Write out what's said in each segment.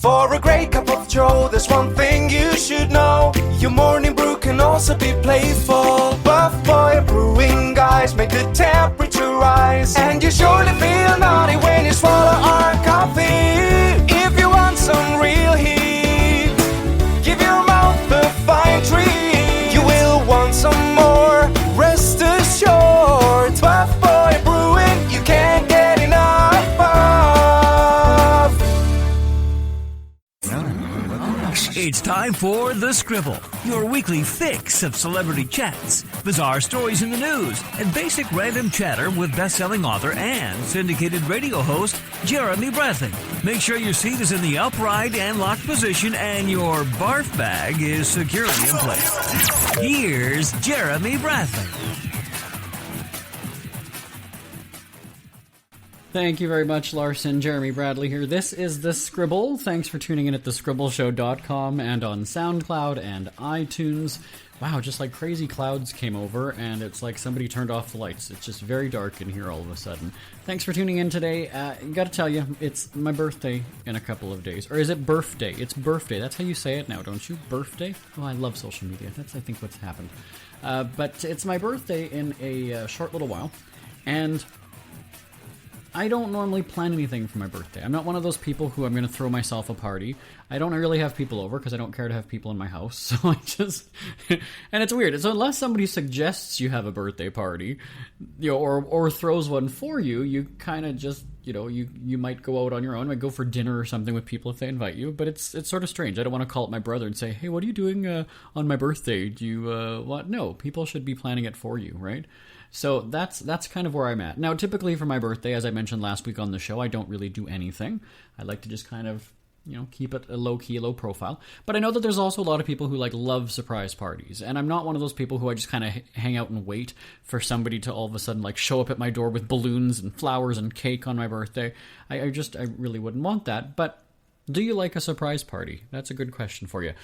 For a great cup of joe, there's one thing you should know. Your morning brew can also be playful. Buff Boy Brewing guys make the temperature rise, and you surely feel naughty when you swallow our coffee. If you want some real heat, give your mouth a fine treat. You will want some more, rest assured. Buff Boy Brewing, you can't get enough of. It's time for The Scribble, your weekly fix of celebrity chats, bizarre stories in the news, and basic random chatter with best-selling author and syndicated radio host Jeremy Bradley. Make sure your seat is in the upright and locked position and your barf bag is securely in place. Here's Jeremy Bradley. Thank you very much, Larson. Jeremy Bradley here. This is The Scribble. Thanks for tuning in at thescribbleshow.com and on SoundCloud and iTunes. Wow, just like crazy clouds came over, and it's like somebody turned off the lights. It's just very dark in here all of a sudden. Thanks for tuning in today. Gotta tell you, it's my birthday in a couple of days. Or is it birthday? It's birthday. That's how you say it now, don't you? Birthday? Oh, I love social media. That's, I think, what's happened. But it's my birthday in a short little while, and I don't normally plan anything for my birthday. I'm not one of those people who I'm going to throw myself a party. I don't really have people over because I don't care to have people in my house. So I just... and it's weird. So unless somebody suggests you have a birthday party, you know, or throws one for you, you kind of just, you know, you might go out on your own. You might go for dinner or something with people if they invite you. But it's sort of strange. I don't want to call up my brother and say, hey, what are you doing on my birthday? Do you... what? No, people should be planning it for you, right? So that's kind of where I'm at. Now, typically for my birthday, as I mentioned last week on the show, I don't really do anything. I like to just kind of, you know, keep it a low-key, low profile. But I know that there's also a lot of people who, like, love surprise parties. And I'm not one of those people who I just kind of hang out and wait for somebody to all of a sudden, like, show up at my door with balloons and flowers and cake on my birthday. I really wouldn't want that. But do you like a surprise party? That's a good question for you.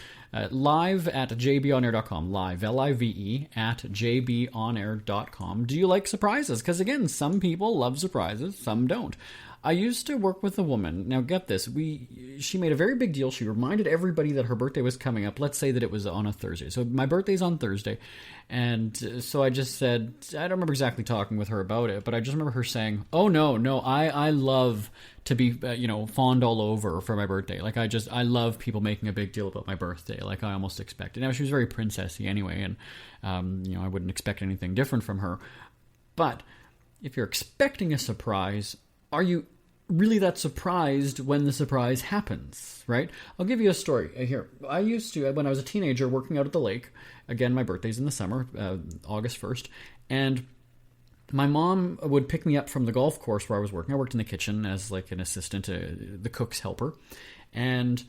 Live at jbonair.com. Live, L-I-V-E, at jbonair.com. Do you like surprises? Because, again, some people love surprises, some don't. I used to work with a woman. Now, get this. She made a very big deal. She reminded everybody that her birthday was coming up. Let's say that it was on a Thursday. So my birthday's on Thursday. And so I just said, I don't remember exactly talking with her about it, but I just remember her saying, oh, no, I love to be, fawned all over for my birthday. Like, I love people making a big deal about my birthday. Like, I almost expected. Now, she was very princessy anyway, and, I wouldn't expect anything different from her. But if you're expecting a surprise, are you really that surprised when the surprise happens, right? I'll give you a story here. I used to, when I was a teenager, working out at the lake. Again, my birthday's in the summer, August 1st, and my mom would pick me up from the golf course where I was working. I worked in the kitchen as like an assistant to the cook's helper, and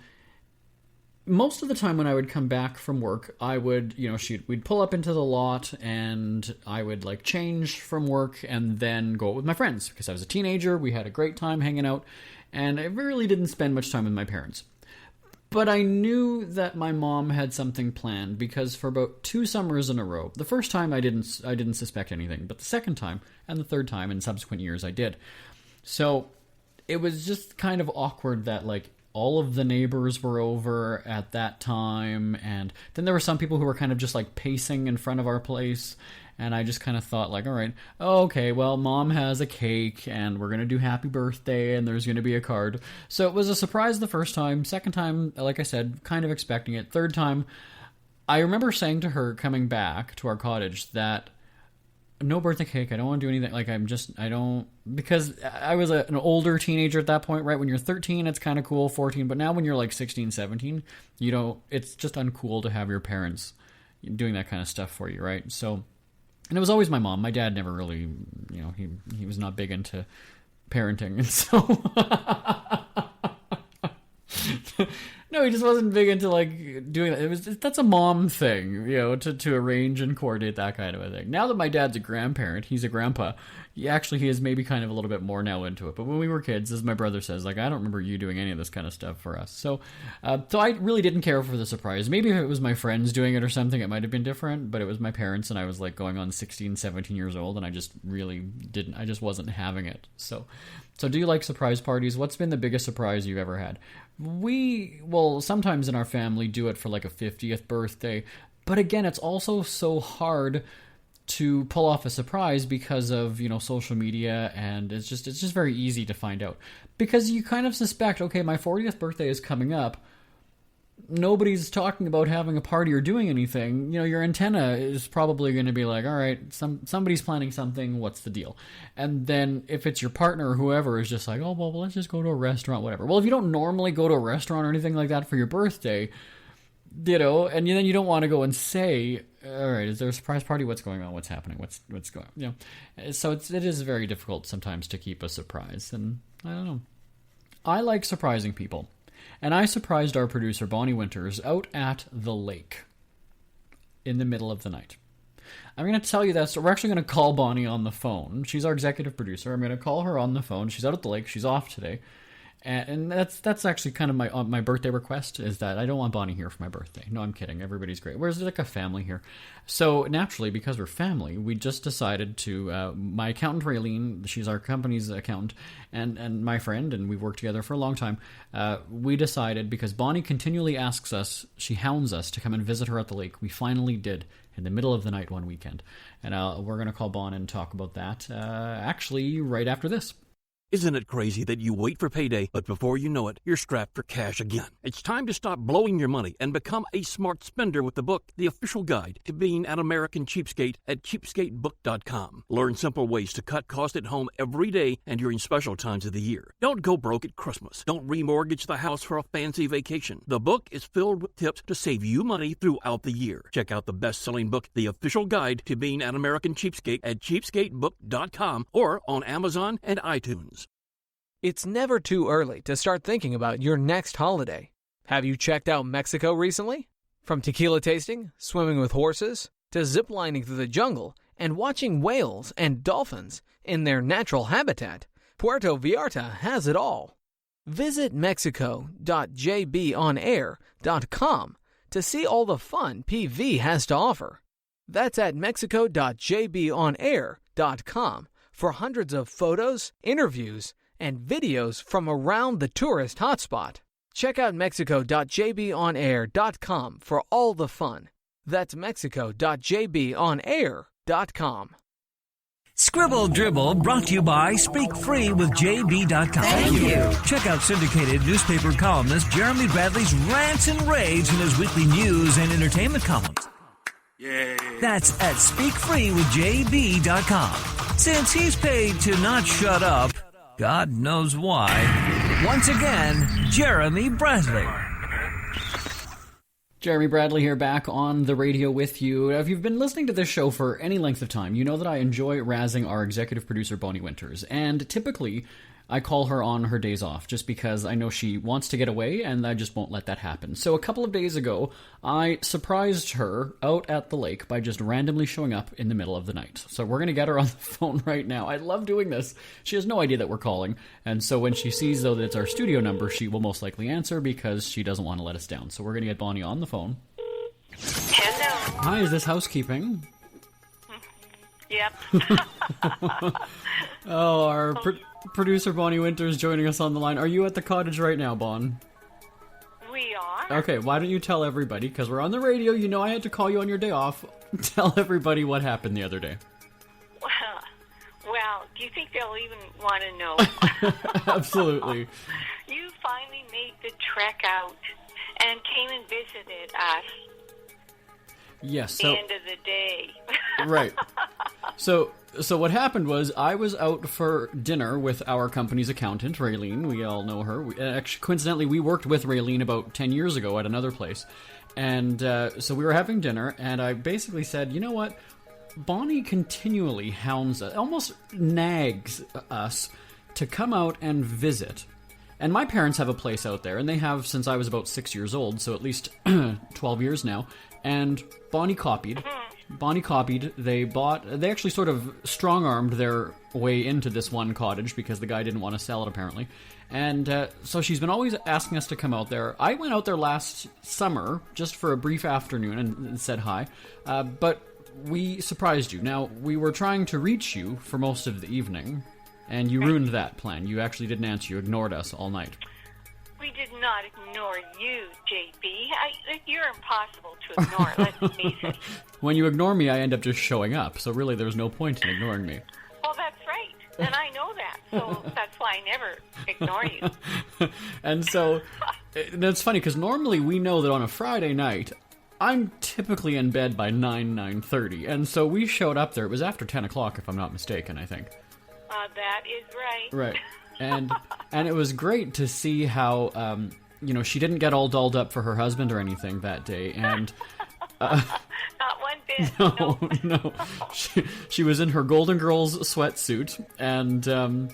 most of the time when I would come back from work, I would, we'd pull up into the lot and I would like change from work and then go out with my friends because I was a teenager. We had a great time hanging out, and I really didn't spend much time with my parents. But I knew that my mom had something planned because for about 2 summers in a row, the first time I didn't suspect anything, but the second time and the third time in subsequent years I did. So it was just kind of awkward that like all of the neighbors were over at that time, and then there were some people who were kind of just like pacing in front of our place, and I just kind of thought like, all right, okay, well, mom has a cake and we're going to do happy birthday and there's going to be a card. So it was a surprise the first time. Second time, like I said, kind of expecting it. Third time, I remember saying to her coming back to our cottage that no birthday cake, I don't want to do anything. Like, because I was an older teenager at that point, right? When you're 13, it's kind of cool, 14, but now when you're like 16, 17, it's just uncool to have your parents doing that kind of stuff for you, right? So, and it was always my mom. My dad never really, he was not big into parenting, and so no, he just wasn't big into like doing that. That's a mom thing, to arrange and coordinate that kind of a thing. Now that my dad's a grandparent, he's a grandpa. He is maybe kind of a little bit more now into it. But when we were kids, as my brother says, like, I don't remember you doing any of this kind of stuff for us. So I really didn't care for the surprise. Maybe if it was my friends doing it or something, it might have been different. But it was my parents, and I was like going on 16, 17 years old, and I just really didn't. I just wasn't having it. So So do you like surprise parties? What's been the biggest surprise you've ever had? We, well, sometimes in our family do it for like a 50th birthday. But again, it's also so hard to pull off a surprise because of, social media, and it's just very easy to find out. Because you kind of suspect, okay, my 40th birthday is coming up. Nobody's talking about having a party or doing anything. Your antenna is probably going to be like, all right, somebody's planning something, what's the deal? And then if it's your partner or whoever is just like, oh, well, let's just go to a restaurant, whatever. Well, if you don't normally go to a restaurant or anything like that for your birthday, and then you don't want to go and say, all right, is there a surprise party? What's going on? What's happening? What's going on? So it is very difficult sometimes to keep a surprise, and I don't know. I like surprising people. And I surprised our producer, Bonnie Winters, out at the lake in the middle of the night. I'm going to tell you that, so we're actually going to call Bonnie on the phone. She's our executive producer. I'm going to call her on the phone. She's out at the lake. She's off today. And that's actually kind of my birthday request, is that I don't want Bonnie here for my birthday. No, I'm kidding. Everybody's great. We're like a family here. So naturally, because we're family, we just decided to, my accountant, Raylene, she's our company's accountant, and my friend, and we've worked together for a long time, we decided, because Bonnie continually asks us, she hounds us to come and visit her at the lake. We finally did in the middle of the night one weekend. And we're going to call Bonnie and talk about that, actually, right after this. Isn't it crazy that you wait for payday, but before you know it, you're strapped for cash again? It's time to stop blowing your money and become a smart spender with the book, The Official Guide to Being an American Cheapskate, at cheapskatebook.com. Learn simple ways to cut costs at home every day and during special times of the year. Don't go broke at Christmas. Don't remortgage the house for a fancy vacation. The book is filled with tips to save you money throughout the year. Check out the best-selling book, The Official Guide to Being an American Cheapskate, at cheapskatebook.com or on Amazon and iTunes. It's never too early to start thinking about your next holiday. Have you checked out Mexico recently? From tequila tasting, swimming with horses, to ziplining through the jungle and watching whales and dolphins in their natural habitat, Puerto Vallarta has it all. Visit mexico.jbonair.com to see all the fun PV has to offer. That's at mexico.jbonair.com for hundreds of photos, interviews, and videos from around the tourist hotspot. Check out mexico.jbonair.com for all the fun. That's mexico.jbonair.com. Scribble Dribble brought to you by SpeakFreeWithJB.com. Thank you. Check out syndicated newspaper columnist Jeremy Bradley's rants and raves in his weekly news and entertainment columns. Yay. That's at SpeakFreeWithJB.com. Since he's paid to not shut up, God knows why. Once again, Jeremy Bradley. Jeremy Bradley here, back on the radio with you. If you've been listening to this show for any length of time, you know that I enjoy razzing our executive producer, Bonnie Winters. And typically, I call her on her days off, just because I know she wants to get away, and I just won't let that happen. So a couple of days ago, I surprised her out at the lake by just randomly showing up in the middle of the night. So we're going to get her on the phone right now. I love doing this. She has no idea that we're calling, and so when she sees, though, that it's our studio number, she will most likely answer because she doesn't want to let us down. So we're going to get Bonnie on the phone. Hello. Hi, is this housekeeping? Yep. Oh, our producer Bonnie Winters joining us on the line. Are you at the cottage right now, Bon? We are. Okay, why don't you tell everybody, because we're on the radio, you know I had to call you on your day off. Tell everybody what happened the other day. Well, do you think they'll even want to know? Absolutely. You finally made the trek out and came and visited us. Yes, at the end of the day. Right. So what happened was I was out for dinner with our company's accountant, Raylene. We all know her. Actually, coincidentally, we worked with Raylene about 10 years ago at another place. And so we were having dinner, and I basically said, you know what? Bonnie continually hounds us, almost nags us to come out and visit. And my parents have a place out there, and they have since I was about 6 years old, so at least 12 years now. And Bonnie copied. They actually sort of strong-armed their way into this one cottage because the guy didn't want to sell it, apparently. And so she's been always asking us to come out there. I went out there last summer just for a brief afternoon and said hi. But we surprised you. Now, we were trying to reach you for most of the evening. and you ruined that plan. You actually didn't answer. You ignored us all night. We did not ignore you, JB. You're impossible to ignore, let's face it. When you ignore me, I end up just showing up, so really there's no point in ignoring me. Well, that's right, and I know that, so that's why I never ignore you. And so, that's funny, because normally we know that on a Friday night, I'm typically in bed by 9:30, and so we showed up there. It was after 10 o'clock, if I'm not mistaken, I think. That is right. Right. And it was great to see how, she didn't get all dolled up for her husband or anything that day, and... Not one bit. No. She was in her Golden Girls sweatsuit, and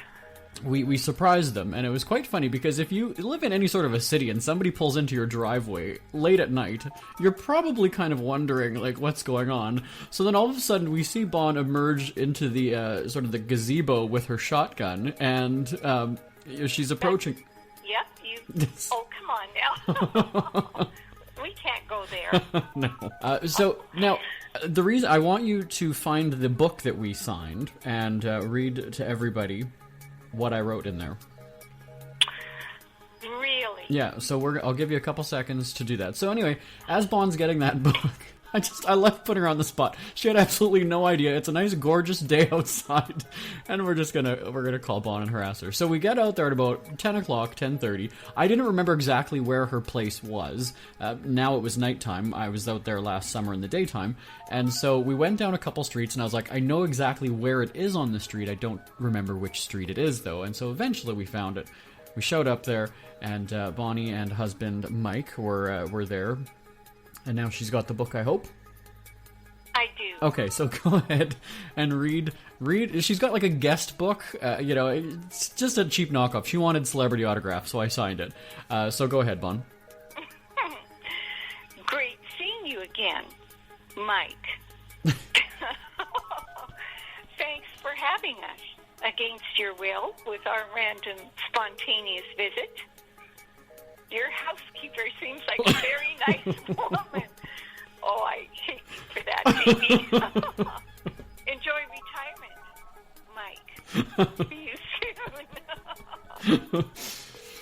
we surprised them, and it was quite funny because if you live in any sort of a city and somebody pulls into your driveway late at night, you're probably kind of wondering, like, what's going on. So then all of a sudden we see Bon emerge into the sort of the gazebo with her shotgun, and she's approaching. Yep, Oh, come on now. We can't go there. No. So now, the reason I want you to find the book that we signed and read to everybody what I wrote in there. Really? Yeah. So I'll give you a couple seconds to do that. So anyway, as Bon's getting that book, I love putting her on the spot. She had absolutely no idea. It's a nice, gorgeous day outside, and we're gonna call Bon and harass her. So we get out there at about 10 o'clock, 10:30. I didn't remember exactly where her place was. Now it was nighttime. I was out there last summer in the daytime, and so we went down a couple streets, and I was like, I know exactly where it is on the street. I don't remember which street it is though. And so eventually we found it. We showed up there, and Bonnie and husband Mike were there. And now she's got the book, I hope? I do. Okay, so go ahead and read. She's got like a guest book. It's just a cheap knockoff. She wanted celebrity autographs, so I signed it. So go ahead, Bon. Great seeing you again, Mike. Thanks for having us against your will with our random spontaneous visit. Your housekeeper seems like a very nice woman. Oh, I hate you for that, baby. Enjoy retirement, Mike. See you soon.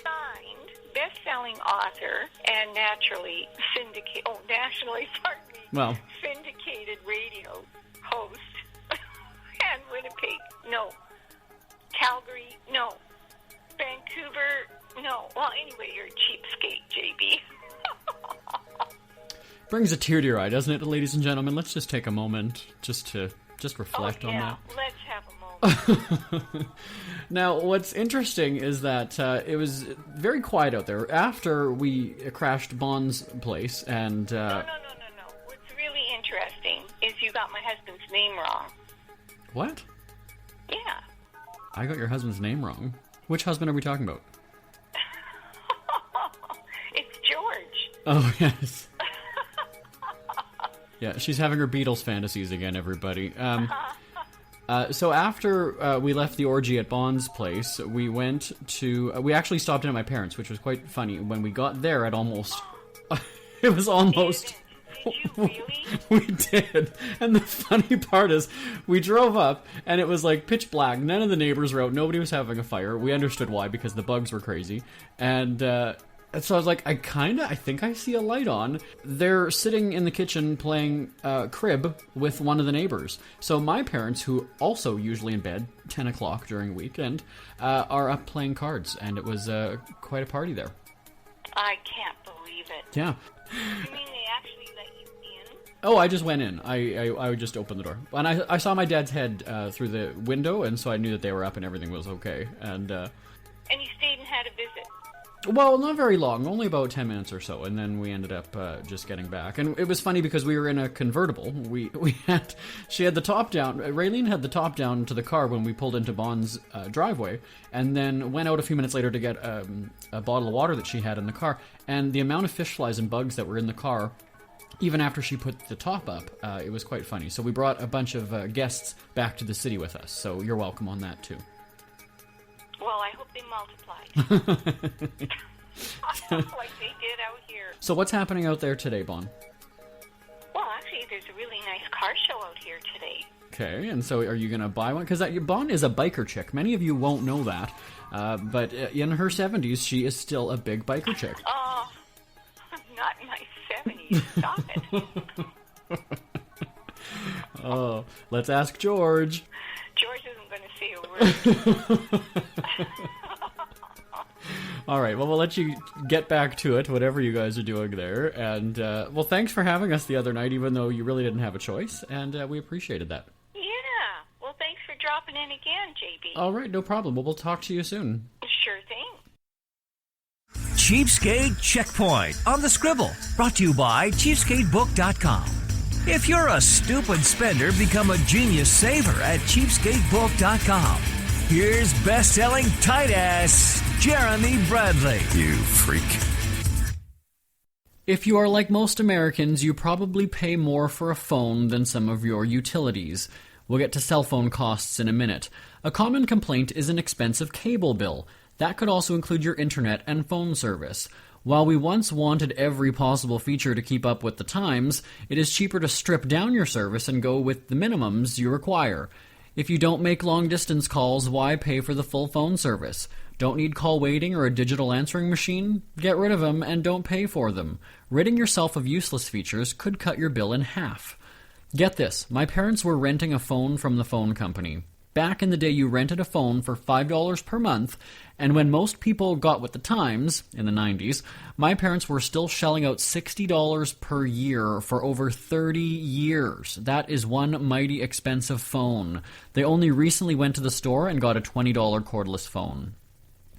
Signed, best-selling author and nationally syndicated radio host. And Winnipeg, no. Calgary, no. Vancouver, no. Well, anyway, you're a cheapskate, JB. Brings a tear to your eye, doesn't it, ladies and gentlemen? Let's just take a moment just reflect on that. Let's have a moment. Now, what's interesting is that it was very quiet out there after we crashed Bon's place, and... No. What's really interesting is you got my husband's name wrong. What? Yeah. I got your husband's name wrong. Which husband are we talking about? It's George. Oh, yes. Yeah, she's having her Beatles fantasies again, everybody. So after we left the orgy at Bon's place, we went to... we actually stopped in at my parents', which was quite funny. When we got there at almost... it was almost... Did you really? We did. And the funny part is, we drove up, and it was like pitch black. None of the neighbors were out. Nobody was having a fire. We understood why, because the bugs were crazy. And so I was like, I think I see a light on. They're sitting in the kitchen playing crib with one of the neighbors. So my parents, who also usually in bed 10 o'clock during a weekend, are up playing cards. And it was quite a party there. I can't believe it. Yeah. You mean they actually let you in? Oh, I just went in. I would just open the door. And I saw my dad's head through the window, and so I knew that they were up and everything was okay. And you stayed and had a visit? Well, not very long, only about 10 minutes or so, and then we ended up just getting back. And it was funny because we were in a convertible. She had the top down. Raylene had the top down to the car when we pulled into Bon's driveway, and then went out a few minutes later to get a bottle of water that she had in the car. And the amount of fish flies and bugs that were in the car, even after she put the top up, it was quite funny. So we brought a bunch of guests back to the city with us, so you're welcome on that too. Well, I hope they multiplied. Like they did out here. So what's happening out there today, Bon? Well, actually, there's a really nice car show out here today. Okay, and so are you going to buy one? Because Bon is a biker chick. Many of you won't know that. But in her 70s, she is still a big biker chick. Oh, I'm not in my 70s. Stop it. Oh, let's ask George. George isn't going to say a word. All right, well, we'll let you get back to it, whatever you guys are doing there. And, well, thanks for having us the other night, even though you really didn't have a choice. And we appreciated that. Yeah. Well, thanks for dropping in again, JB. All right, no problem. Well, we'll talk to you soon. Sure thing. Cheapskate Checkpoint on the Scribble, brought to you by cheapskatebook.com. If you're a stupid spender, become a genius saver at cheapskatebook.com. Here's best-selling tight-ass Jeremy Bradley. You freak. If you are like most Americans, you probably pay more for a phone than some of your utilities. We'll get to cell phone costs in a minute. A common complaint is an expensive cable bill. That could also include your internet and phone service. While we once wanted every possible feature to keep up with the times, it is cheaper to strip down your service and go with the minimums you require. If you don't make long-distance calls, why pay for the full phone service? Don't need call waiting or a digital answering machine? Get rid of them and don't pay for them. Ridding yourself of useless features could cut your bill in half. Get this, my parents were renting a phone from the phone company. Back in the day, you rented a phone for $5 per month, and when most people got with the times, in the 90s, my parents were still shelling out $60 per year for over 30 years. That is one mighty expensive phone. They only recently went to the store and got a $20 cordless phone.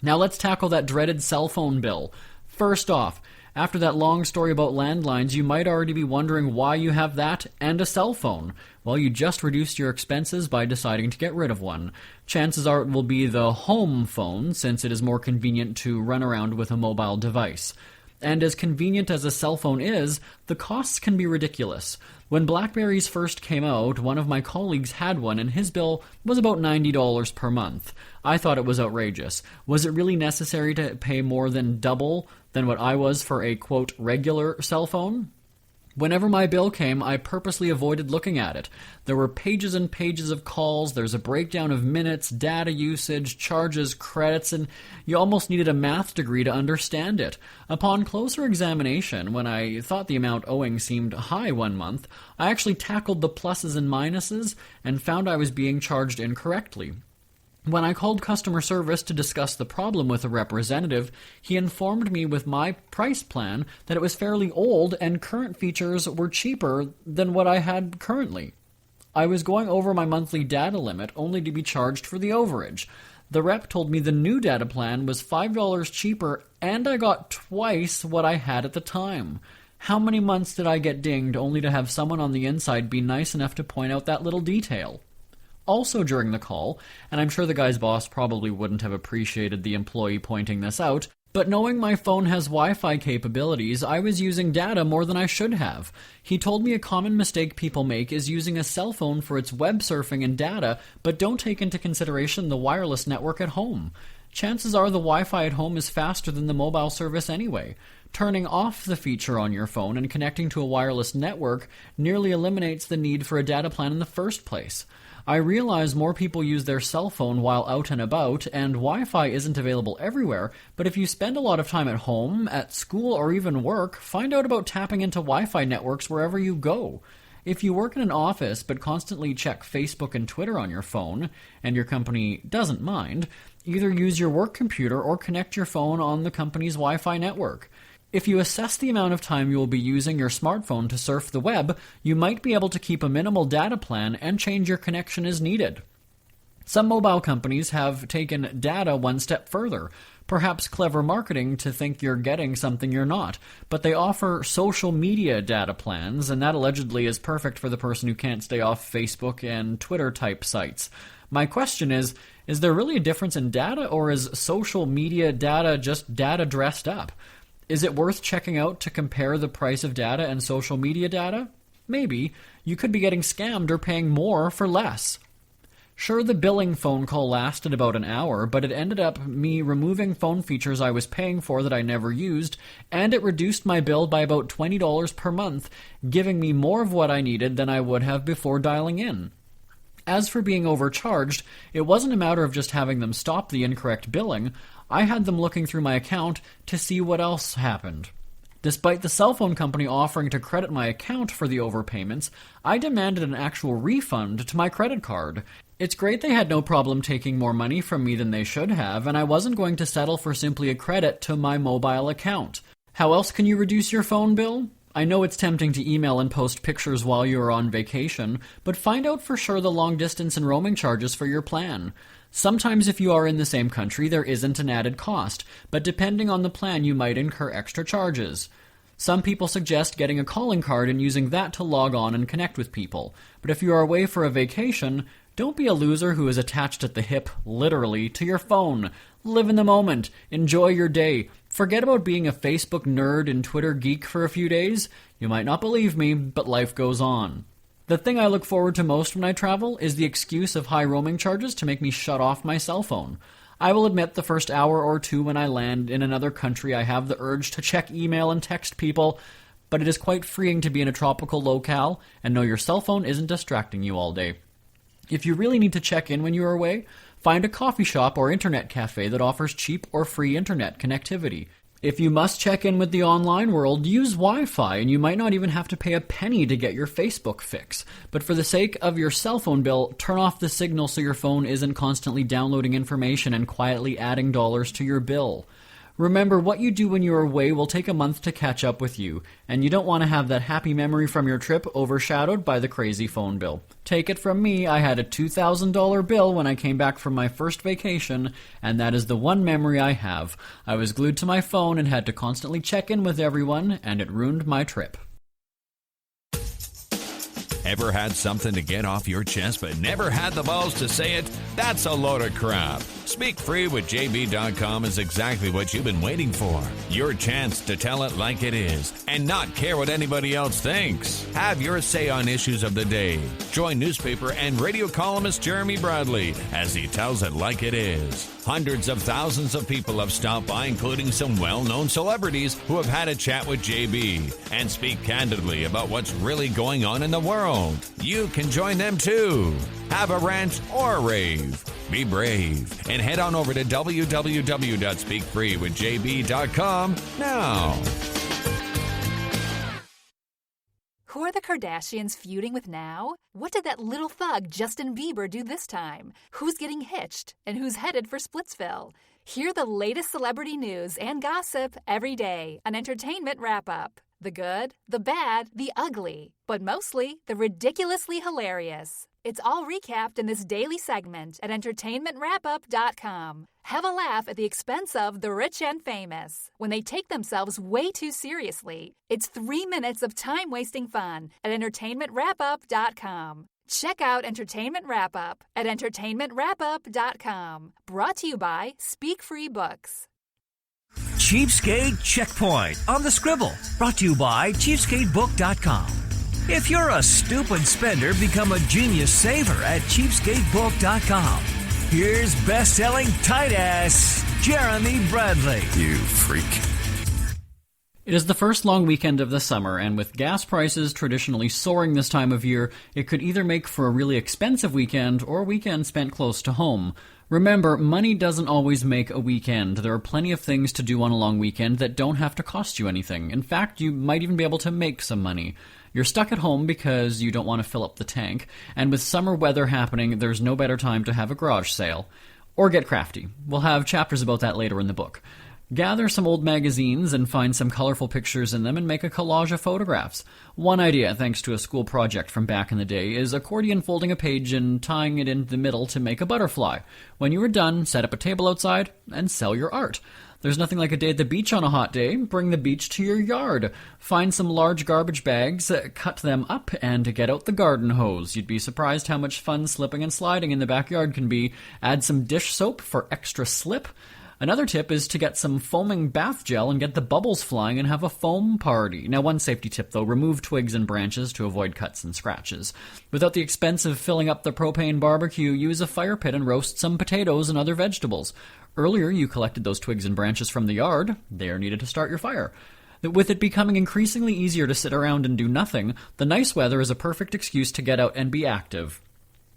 Now let's tackle that dreaded cell phone bill. First off, after that long story about landlines, you might already be wondering why you have that and a cell phone. Well, you just reduced your expenses by deciding to get rid of one. Chances are it will be the home phone, since it is more convenient to run around with a mobile device. And as convenient as a cell phone is, the costs can be ridiculous. When BlackBerries first came out, one of my colleagues had one and his bill was about $90 per month. I thought it was outrageous. Was it really necessary to pay more than double than what I was for a, quote, regular cell phone? Whenever my bill came, I purposely avoided looking at it. There were pages and pages of calls, there's a breakdown of minutes, data usage, charges, credits, and you almost needed a math degree to understand it. Upon closer examination, when I thought the amount owing seemed high one month, I actually tackled the pluses and minuses and found I was being charged incorrectly. When I called customer service to discuss the problem with a representative, he informed me with my price plan that it was fairly old and current features were cheaper than what I had currently. I was going over my monthly data limit only to be charged for the overage. The rep told me the new data plan was $5 cheaper and I got twice what I had at the time. How many months did I get dinged only to have someone on the inside be nice enough to point out that little detail? Also during the call, and I'm sure the guy's boss probably wouldn't have appreciated the employee pointing this out, but knowing my phone has Wi-Fi capabilities, I was using data more than I should have. He told me a common mistake people make is using a cell phone for its web surfing and data, but don't take into consideration the wireless network at home. Chances are the Wi-Fi at home is faster than the mobile service anyway. Turning off the feature on your phone and connecting to a wireless network nearly eliminates the need for a data plan in the first place. I realize more people use their cell phone while out and about, and Wi-Fi isn't available everywhere, but if you spend a lot of time at home, at school, or even work, find out about tapping into Wi-Fi networks wherever you go. If you work in an office but constantly check Facebook and Twitter on your phone, and your company doesn't mind, either use your work computer or connect your phone on the company's Wi-Fi network. If you assess the amount of time you will be using your smartphone to surf the web, you might be able to keep a minimal data plan and change your connection as needed. Some mobile companies have taken data one step further, perhaps clever marketing to think you're getting something you're not, but they offer social media data plans, and that allegedly is perfect for the person who can't stay off Facebook and Twitter type sites. My question is there really a difference in data, or is social media data just data dressed up? Is it worth checking out to compare the price of data and social media data? Maybe. You could be getting scammed or paying more for less. Sure, the billing phone call lasted about an hour, but it ended up me removing phone features I was paying for that I never used, and it reduced my bill by about $20 per month, giving me more of what I needed than I would have before dialing in. As for being overcharged, it wasn't a matter of just having them stop the incorrect billing. I had them looking through my account to see what else happened. Despite the cell phone company offering to credit my account for the overpayments, I demanded an actual refund to my credit card. It's great they had no problem taking more money from me than they should have, and I wasn't going to settle for simply a credit to my mobile account. How else can you reduce your phone bill? I know it's tempting to email and post pictures while you are on vacation, but find out for sure the long distance and roaming charges for your plan. Sometimes if you are in the same country, there isn't an added cost, but depending on the plan, you might incur extra charges. Some people suggest getting a calling card and using that to log on and connect with people. But if you are away for a vacation, don't be a loser who is attached at the hip, literally, to your phone. Live in the moment. Enjoy your day. Forget about being a Facebook nerd and Twitter geek for a few days. You might not believe me, but life goes on. The thing I look forward to most when I travel is the excuse of high roaming charges to make me shut off my cell phone. I will admit the first hour or two when I land in another country I have the urge to check email and text people, but it is quite freeing to be in a tropical locale and know your cell phone isn't distracting you all day. If you really need to check in when you are away, find a coffee shop or internet cafe that offers cheap or free internet connectivity. If you must check in with the online world, use Wi-Fi, and you might not even have to pay a penny to get your Facebook fix. But for the sake of your cell phone bill, turn off the signal so your phone isn't constantly downloading information and quietly adding dollars to your bill. Remember, what you do when you're away will take a month to catch up with you, and you don't want to have that happy memory from your trip overshadowed by the crazy phone bill. Take it from me, I had a $2,000 bill when I came back from my first vacation, and that is the one memory I have. I was glued to my phone and had to constantly check in with everyone, and it ruined my trip. Ever had something to get off your chest but never had the balls to say it? That's a load of crap. Speak Free with JB.com is exactly what you've been waiting for. Your chance to tell it like it is and not care what anybody else thinks. Have your say on issues of the day. Join newspaper and radio columnist Jeremy Bradley as he tells it like it is. Hundreds of thousands of people have stopped by, including some well-known celebrities who have had a chat with JB and speak candidly about what's really going on in the world. You can join them too. Have a rant or a rave. Be brave and head on over to www.speakfreewithjb.com now. Who are the Kardashians feuding with now? What did that little thug Justin Bieber do this time? Who's getting hitched? And who's headed for Splitsville? Hear the latest celebrity news and gossip every day on Entertainment Wrap-Up. The good, the bad, the ugly, but mostly the ridiculously hilarious. It's all recapped in this daily segment at entertainmentwrapup.com. Have a laugh at the expense of the rich and famous when they take themselves way too seriously. It's 3 minutes of time-wasting fun at entertainmentwrapup.com. Check out Entertainment Wrap-Up at entertainmentwrapup.com. Brought to you by Speak Free Books. Cheapskate Checkpoint on the Scribble. Brought to you by cheapskatebook.com. If you're a stupid spender, become a genius saver at cheapskatebook.com. Here's best-selling tight-ass Jeremy Bradley. You freak. It is the first long weekend of the summer, and with gas prices traditionally soaring this time of year, it could either make for a really expensive weekend or a weekend spent close to home. Remember, money doesn't always make a weekend. There are plenty of things to do on a long weekend that don't have to cost you anything. In fact, you might even be able to make some money. You're stuck at home because you don't want to fill up the tank, and with summer weather happening, there's no better time to have a garage sale. Or get crafty. We'll have chapters about that later in the book. Gather some old magazines and find some colorful pictures in them and make a collage of photographs. One idea, thanks to a school project from back in the day, is accordion folding a page and tying it in the middle to make a butterfly. When you are done, set up a table outside and sell your art. There's nothing like a day at the beach on a hot day. Bring the beach to your yard. Find some large garbage bags, cut them up, and get out the garden hose. You'd be surprised how much fun slipping and sliding in the backyard can be. Add some dish soap for extra slip. Another tip is to get some foaming bath gel and get the bubbles flying and have a foam party. Now, one safety tip, though, remove twigs and branches to avoid cuts and scratches. Without the expense of filling up the propane barbecue, use a fire pit and roast some potatoes and other vegetables. Earlier, you collected those twigs and branches from the yard. They are needed to start your fire. With it becoming increasingly easier to sit around and do nothing, the nice weather is a perfect excuse to get out and be active.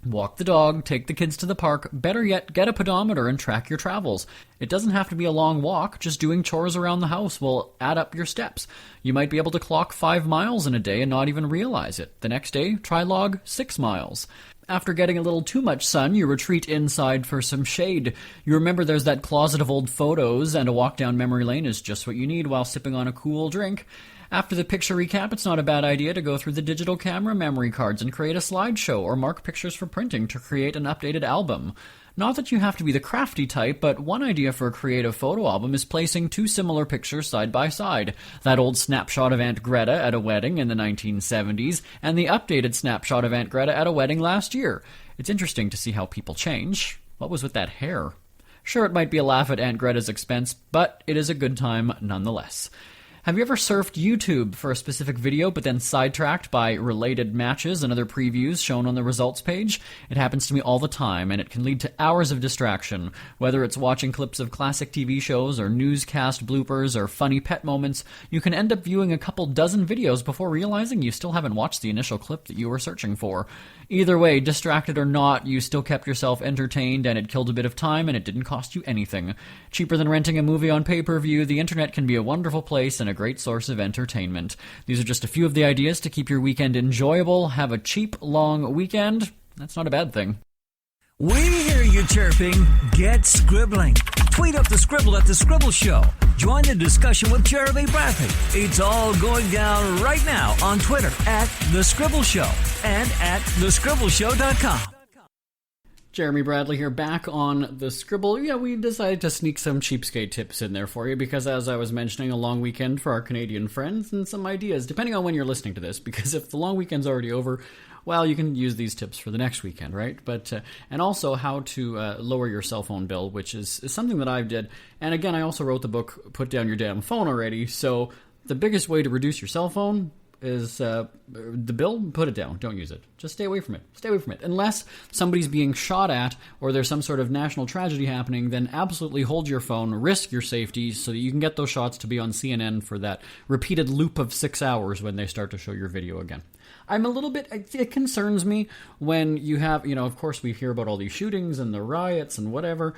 Walk the dog, take the kids to the park, better yet, get a pedometer and track your travels. It doesn't have to be a long walk, just doing chores around the house will add up your steps. You might be able to clock 5 miles in a day and not even realize it. The next day, try log 6 miles. After getting a little too much sun, you retreat inside for some shade. You remember there's that closet of old photos, and a walk down memory lane is just what you need while sipping on a cool drink. After the picture recap, it's not a bad idea to go through the digital camera memory cards and create a slideshow or mark pictures for printing to create an updated album. Not that you have to be the crafty type, but one idea for a creative photo album is placing 2 similar pictures side by side. That old snapshot of Aunt Greta at a wedding in the 1970s, and the updated snapshot of Aunt Greta at a wedding last year. It's interesting to see how people change. What was with that hair? Sure, it might be a laugh at Aunt Greta's expense, but it is a good time nonetheless. Have you ever surfed YouTube for a specific video but then sidetracked by related matches and other previews shown on the results page? It happens to me all the time, and it can lead to hours of distraction. Whether it's watching clips of classic TV shows or newscast bloopers or funny pet moments, you can end up viewing a couple dozen videos before realizing you still haven't watched the initial clip that you were searching for. Either way, distracted or not, you still kept yourself entertained, and it killed a bit of time, and it didn't cost you anything. Cheaper than renting a movie on pay-per-view, the internet can be a wonderful place and a great source of entertainment. These are just a few of the ideas to keep your weekend enjoyable. Have a cheap, long weekend. That's not a bad thing. We hear you chirping. Get scribbling. Tweet up the Scribble at The Scribble Show. Join the discussion with Jeremy Bradley. It's all going down right now on Twitter at The Scribble Show and at thescribbleshow.com. Jeremy Bradley here, back on the Scribble. Yeah, we decided to sneak some cheapskate tips in there for you because, as I was mentioning, a long weekend for our Canadian friends and some ideas, depending on when you're listening to this, because if the long weekend's already over, well, you can use these tips for the next weekend, right? But and also how to lower your cell phone bill, which is something that I did. And again, I also wrote the book, Put Down Your Damn Phone Already. So the biggest way to reduce your cell phone is the bill, put it down. Don't use it. Just stay away from it. Stay away from it. Unless somebody's being shot at or there's some sort of national tragedy happening, then absolutely hold your phone, risk your safety so that you can get those shots to be on CNN for that repeated loop of 6 hours when they start to show your video again. I'm a little bit, it concerns me when you have, of course we hear about all these shootings and the riots and whatever.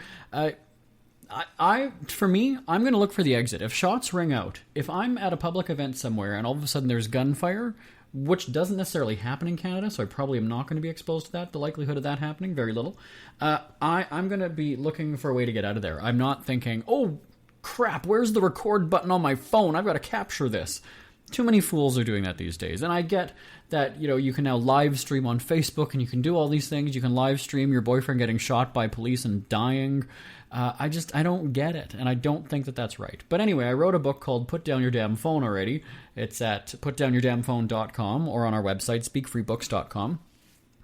For me, I'm going to look for the exit. If shots ring out, if I'm at a public event somewhere and all of a sudden there's gunfire, which doesn't necessarily happen in Canada, so I probably am not going to be exposed to that. The likelihood of that happening, very little. I'm going to be looking for a way to get out of there. I'm not thinking, oh, crap, where's the record button on my phone? I've got to capture this. Too many fools are doing that these days. And I get that, you can now live stream on Facebook and you can do all these things. You can live stream your boyfriend getting shot by police and dying. I don't get it, and I don't think that that's right. But anyway, I wrote a book called Put Down Your Damn Phone Already. It's at putdownyourdamnphone.com or on our website, speakfreebooks.com.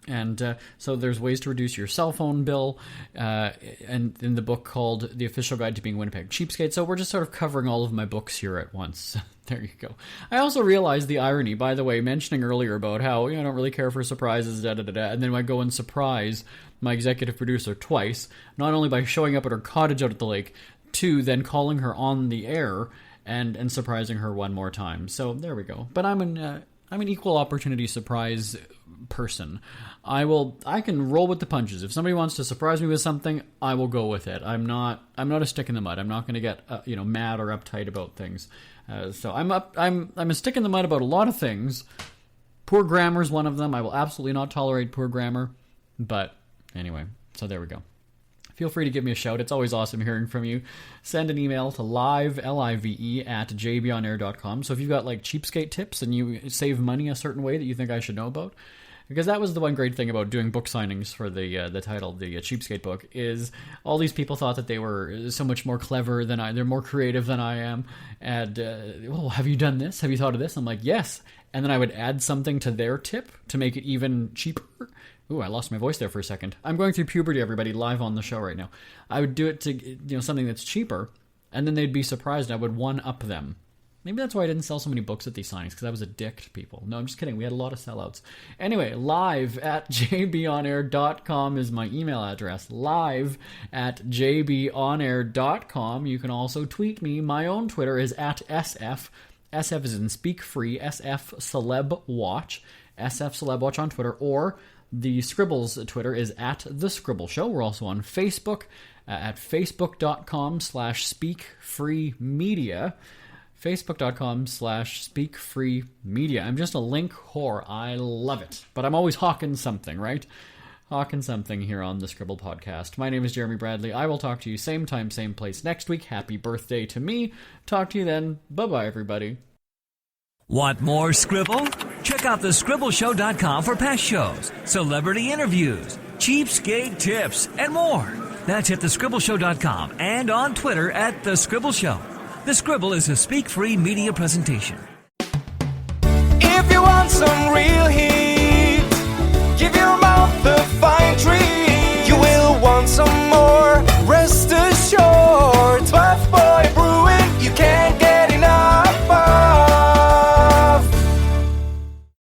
And so there's ways to reduce your cell phone bill, and in the book called The Official Guide to Being Winnipeg Cheapskate. So we're just sort of covering all of my books here at once. There you go. I also realized the irony, by the way, mentioning earlier about how I don't really care for surprises, and then I go and surprise my executive producer twice, not only by showing up at her cottage out at the lake, two, then calling her on the air and surprising her one more time. So there we go. But I'm an equal opportunity surprise person. I can roll with the punches. If somebody wants to surprise me with something, I will go with it. I'm not a stick in the mud. I'm not going to get mad or uptight about things. So I'm a stick in the mud about a lot of things. Poor grammar is one of them. I will absolutely not tolerate poor grammar. But anyway, so there we go. Feel free to give me a shout. It's always awesome hearing from you. Send an email to live, L-I-V-E, at jbonair.com. So if you've got cheapskate tips and you save money a certain way that you think I should know about, because that was the one great thing about doing book signings for the title, the Cheapskate book, is all these people thought that they were so much more clever than I. They're more creative than I am. And, have you done this? Have you thought of this? I'm like, yes. And then I would add something to their tip to make it even cheaper. Ooh, I lost my voice there for a second. I'm going through puberty, everybody, live on the show right now. I would do it to something that's cheaper, and then they'd be surprised. I would one-up them. Maybe that's why I didn't sell so many books at these signings, because I was a dick to people. No, I'm just kidding. We had a lot of sellouts. Anyway, live at jbonair.com is my email address. Live at jbonair.com. You can also tweet me. My own Twitter is at SF. SF is in Speak Free, SF Celeb Watch. SF Celeb Watch on Twitter, or The Scribble's Twitter is at The Scribble Show. We're also on Facebook at facebook.com/speakfreemedia. Facebook.com/speakfreemedia. I'm just a link whore. I love it. But I'm always hawking something, right? Hawking something here on the Scribble Podcast. My name is Jeremy Bradley. I will talk to you same time, same place next week. Happy birthday to me. Talk to you then. Bye-bye, everybody. Want more Scribble? Check out thescribbleshow.com for past shows, celebrity interviews, cheapskate tips, and more. That's at thescribbleshow.com and on Twitter at The Scribble Show. The Scribble is a Speak Free media presentation. If you want some real heat